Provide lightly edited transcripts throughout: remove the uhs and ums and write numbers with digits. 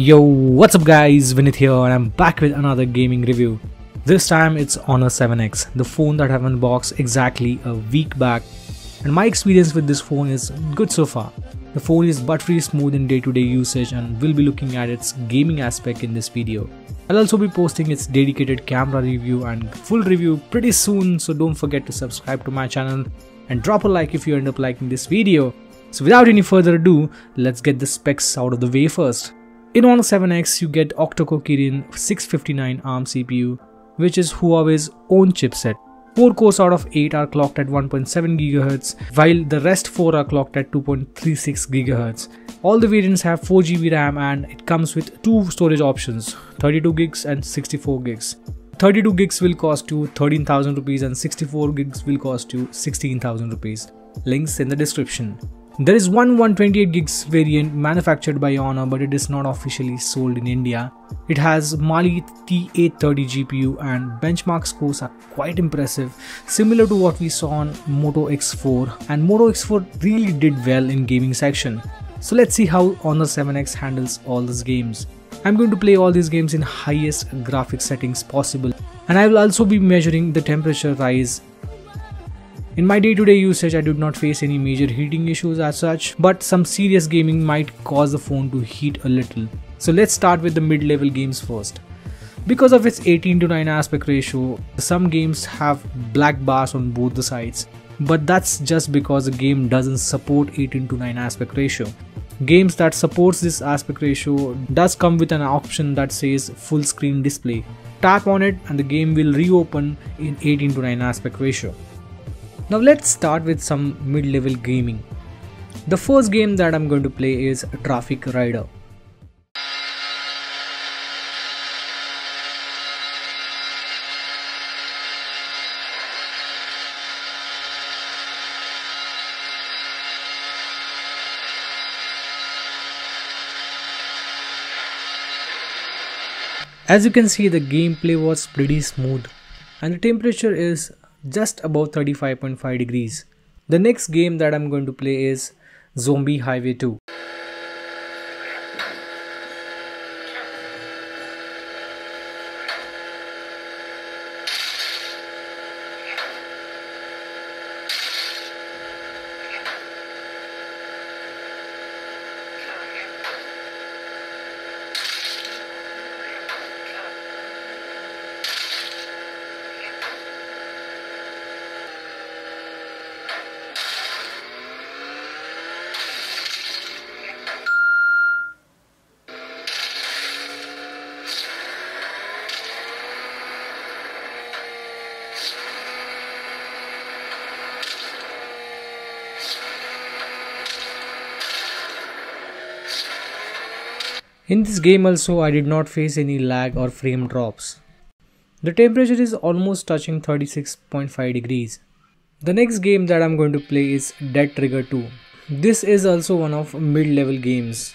Yo, what's up guys, Vinith here and I'm back with another gaming review. This time it's Honor 7X, the phone that I've unboxed exactly a week back, and my experience with this phone is good so far. The phone is buttery smooth in day-to-day usage and we'll be looking at its gaming aspect in this video. I'll also be posting its dedicated camera review and full review pretty soon, so don't forget to subscribe to my channel and drop a like if you end up liking this video. So without any further ado, let's get the specs out of the way first. In Honor 7X, you get octa-core Kirin 659 ARM CPU, which is Huawei's own chipset. 4 cores out of 8 are clocked at 1.7 GHz, while the rest 4 are clocked at 2.36 GHz. All the variants have 4GB RAM and it comes with two storage options, 32 gigs and 64 gigs. 32 gigs will cost you 13,000 rupees and 64 gigs will cost you 16,000 rupees. Links in the description. There is one 128 gigs variant manufactured by Honor, but it is not officially sold in India. It has Mali T830 GPU and benchmark scores are quite impressive, similar to what we saw on Moto X4, and Moto X4 really did well in gaming section. So let's see how Honor 7X handles all these games. I'm going to play all these games in highest graphics settings possible, and I will also be measuring the temperature rise. In my day-to-day usage, I did not face any major heating issues as such, but some serious gaming might cause the phone to heat a little. So let's start with the mid-level games first. Because of its 18:9 aspect ratio, some games have black bars on both the sides, but that's just because the game doesn't support 18:9 aspect ratio. Games that supports this aspect ratio does come with an option that says full screen display. Tap on it and the game will reopen in 18:9 aspect ratio. Now let's start with some mid-level gaming. The first game that I'm going to play is Traffic Rider. As you can see, the gameplay was pretty smooth and the temperature is just above 35.5 degrees. The next game that I'm going to play is Zombie Highway 2. In this game also, I did not face any lag or frame drops. The temperature is almost touching 36.5 degrees. The next game that I'm going to play is Dead Trigger 2. This is also one of mid-level games.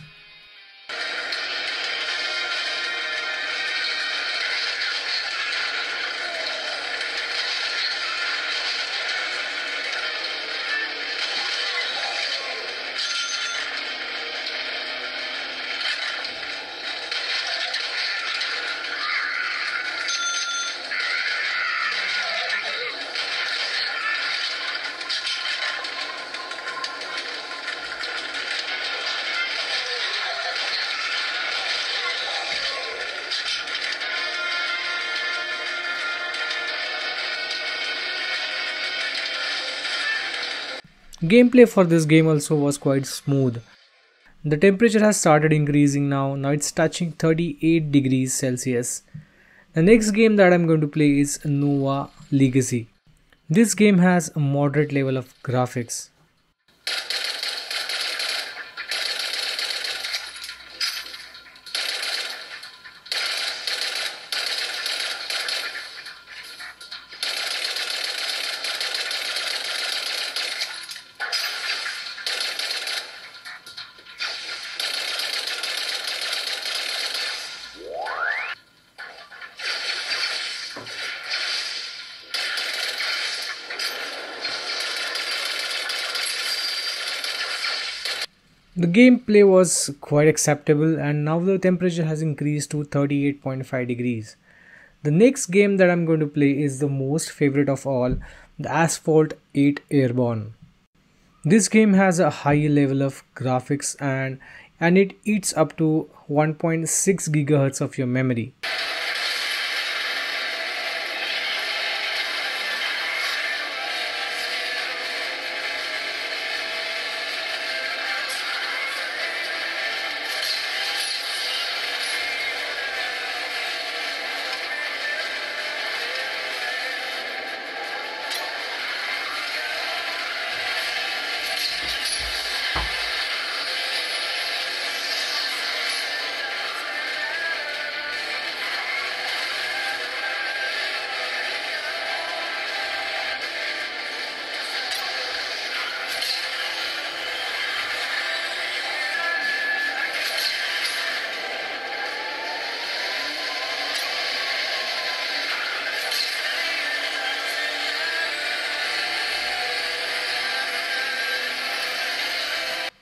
Gameplay for this game also was quite smooth. The temperature has started increasing now it's touching 38 degrees Celsius. The next game that I'm going to play is Nova Legacy. This game has a moderate level of graphics. The gameplay was quite acceptable, and now the temperature has increased to 38.5 degrees. The next game that I'm going to play is the most favorite of all, the Asphalt 8 Airborne. This game has a high level of graphics and it eats up to 1.6 gigahertz of your memory.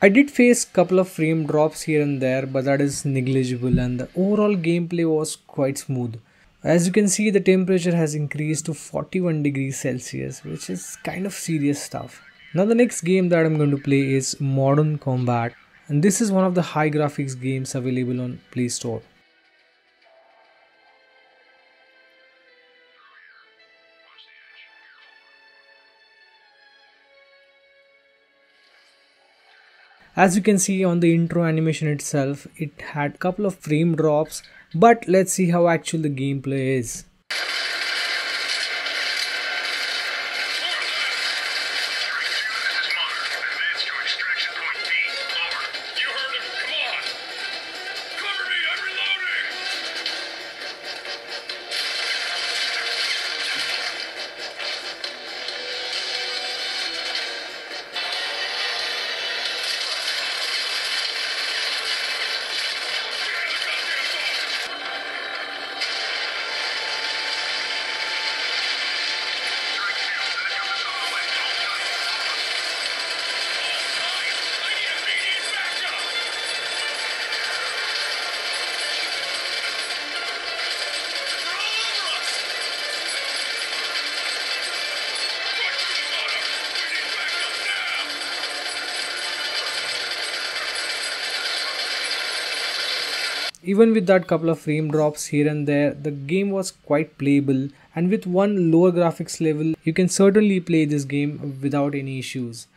I did face couple of frame drops here and there, but that is negligible and the overall gameplay was quite smooth. As you can see, the temperature has increased to 41 degrees Celsius, which is kind of serious stuff. Now the next game that I'm going to play is Modern Combat, and this is one of the high graphics games available on Play Store. As you can see on the intro animation itself, it had a couple of frame drops, but let's see how actual the gameplay is. Even with that couple of frame drops here and there, the game was quite playable, and with one lower graphics level, you can certainly play this game without any issues.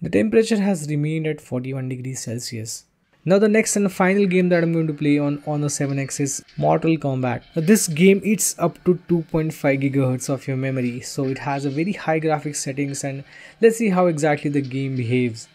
The temperature has remained at 41 degrees Celsius. Now the next and final game that I'm going to play on Honor 7X is Mortal Kombat. Now this game eats up to 2.5 gigahertz of your memory, so it has a very high graphics settings, and let's see how exactly the game behaves.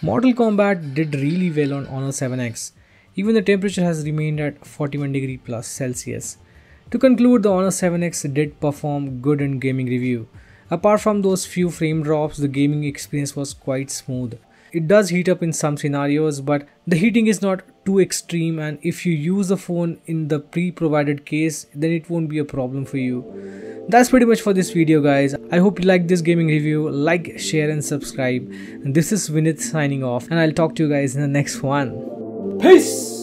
Mortal Kombat did really well on Honor 7X. Even the temperature has remained at 41 degree plus Celsius. To conclude, the Honor 7X did perform good in gaming review. Apart from those few frame drops, the gaming experience was quite smooth. It does heat up in some scenarios, but the heating is not too extreme, and if you use the phone in the pre-provided case, then it won't be a problem for you. That's pretty much for this video, guys. I hope you liked this gaming review. Like, share and subscribe. And this is Vinith signing off, and I'll talk to you guys in the next one. Peace!